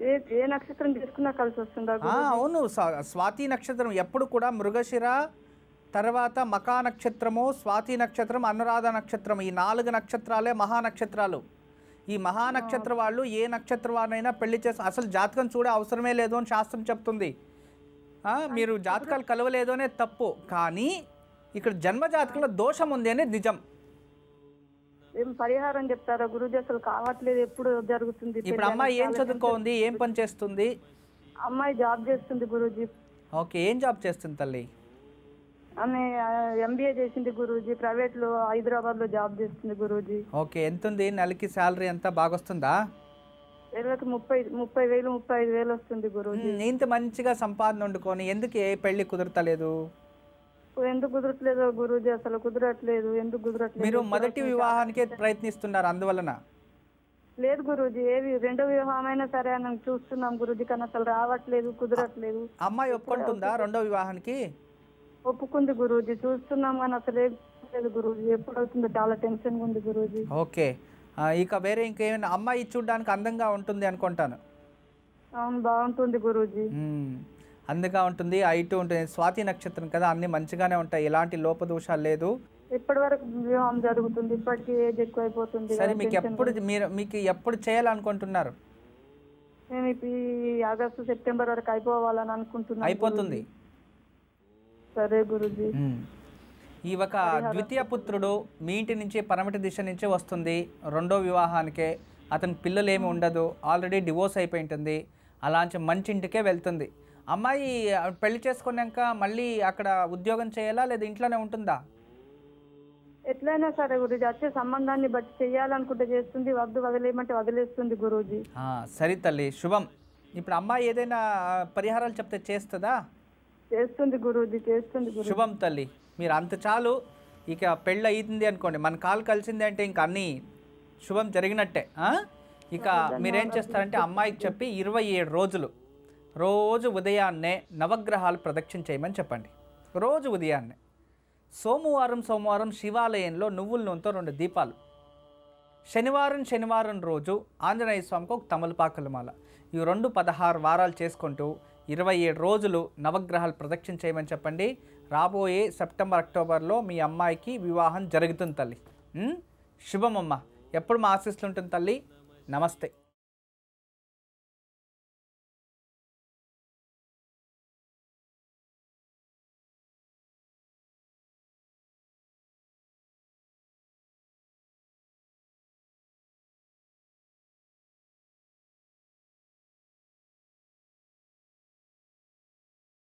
ఏ ఏ నక్షత్రం చేసుకున్నా కలిసి వస్తుందా? అవును, స్వాతి నక్షత్రం ఎప్పుడు కూడా మృగశిర, తర్వాత మకా నక్షత్రము, స్వాతి నక్షత్రం, అనురాధ నక్షత్రం, ఈ 4 నక్షత్రాలే మహానక్షత్రాలు. ఈ మహానక్షత్ర వాళ్ళు ఏ నక్షత్ర వారినైనా పెళ్లి చేసి అసలు జాతకం చూడే అవసరమే లేదు అని శాస్త్రం చెప్తుంది. మీరు జాతకాలు కలవలేదు అనే తప్పు, కానీ ఇక్కడ జన్మ జాతకంలో దోషం ఉంది అనేది నిజం. ఏం పరిహారం చెప్తారా గురుజీ? అసలు కావట్లేదు, ఎప్పుడు జరుగుతుంది? ఇప్పుడు అమ్మాయి ఏం చదువుకోంది, ఏం పని చేస్తుంది? అమ్మాయి జాబ్ చేస్తుంది గురూజీ. ఓకే, ఏం జాబ్ చేస్తుంది తల్లి? ఆమె ఎంబీఏ చేసింది గురూజీ, ప్రైవేట్ లో హైదరాబాద్ లో జాబ్ చేస్తుంది గురూజీ. ఓకే, ఎంత ఉంది నెలకి శాలరీ? అంతా బాగా వస్తుందా? నెలకి 30,000 35,000 వస్తుంది గురూజీ. ఇంత మంచిగా సంపాదన వండుకొని ఎందుకు ఏ పెళ్లి కుదరతలేదు? ఎందుకు కుదరట్లేదు గురూజీ? అసలు కుదరట్లేదు. ఎందుకు కుదరట్లేదు? మీరు మొదటి వివాహానికే ప్రయత్నిస్తున్నారు అందువలన? లేదు గురూజీ, ఏవి రెండో వివాహమైనా సరే అని చూస్తున్నాం గురూజీ, కానీ అసలు రావట్లేదు, కుదరట్లేదు. అమ్మాయి ఒప్పుకుంటుందా రెండో వివాహానికి? ఒప్పుకుంది గురూజీ, చూస్తున్నాం కానీ అసలు ఏం లేదు గురూజీ. ఎప్పుడు అవుతుందో చాలా టెన్షన్ ఉంది గురూజీ. ఓకే, ఇక వేరే ఇంకేమైనా? అమ్మాయి చూడడానికి అందంగా ఉంటుంది అనుకుంటాను. అవును, బాగుంటుంది గురూజీ. అందంగా ఉంటుంది, హైట్ ఉంటుంది, స్వాతి నక్షత్రం కదా, అన్ని మంచిగానే ఉంటాయి, ఎలాంటి లోపదోషాలు లేదు. ఇప్పటి వరకు వివాహం జరుగుతుంది, ఇప్పటికీ ఏజ్ ఎక్కువైపోతుంది. సరే, మీకు ఎప్పుడు చేయాలనుకుంటున్నారు? మేము ఇప్పుడు ఆగస్టు సెప్టెంబర్ వరకు అయిపోవాలని అనుకుంటున్నాం. అయిపోతుంది. సరే గురూజీ. ఈ ఒక ద్వితీయ పుత్రుడు మీ ఇంటి నుంచి పరమటి దిశ నుంచే వస్తుంది, రెండో వివాహానికే. అతని పిల్లలు ఏమి ఉండదు, ఆల్రెడీ డివోర్స్ అయిపోయి ఉంటుంది, అలాంటి మంచి ఇంటికే వెళ్తుంది. అమ్మాయి పెళ్లి చేసుకున్నాక మళ్ళీ అక్కడ ఉద్యోగం చేయాలా లేదా ఇంట్లోనే ఉంటుందా? ఎట్లయినా సరే గురూజీ, వచ్చే సంబంధాన్ని బట్టి చేయాలనుకుంటే చేస్తుంది, వదిలేయమంటే వదిలేస్తుంది గురూజీ. సరే తల్లి, శుభం. ఇప్పుడు అమ్మాయి ఏదైనా పరిహారాలు చెప్తే చేస్తుందా? చేస్తుంది గురూజీ, చేస్తుంది. శుభం తల్లి, మీరు అంత చాలు. ఇక పెళ్ళి అయింది అనుకోండి, మన కాలు కలిసింది అంటే ఇంకా అన్నీ శుభం జరిగినట్టే. ఇక మీరేం చేస్తారంటే అమ్మాయికి చెప్పి 27 రోజులు రోజు ఉదయాన్నే నవగ్రహాలు ప్రదక్షిణ చేయమని చెప్పండి. రోజు ఉదయాన్నే సోమవారం శివాలయంలో నువ్వుల నూనెతో 2 దీపాలు, శనివారం రోజు ఆంజనేయ స్వామికి ఒక తమలపాకుల మాల, ఈ 16 వారాలు చేసుకుంటూ 27 రోజులు నవగ్రహాలు ప్రదక్షిణ చేయమని చెప్పండి. రాబోయే సెప్టెంబర్ అక్టోబర్లో మీ అమ్మాయికి వివాహం జరుగుతుంది తల్లి. శుభమమ్మ, ఎప్పుడు మా ఆశీస్సులు ఉంటుంది తల్లి. నమస్తే.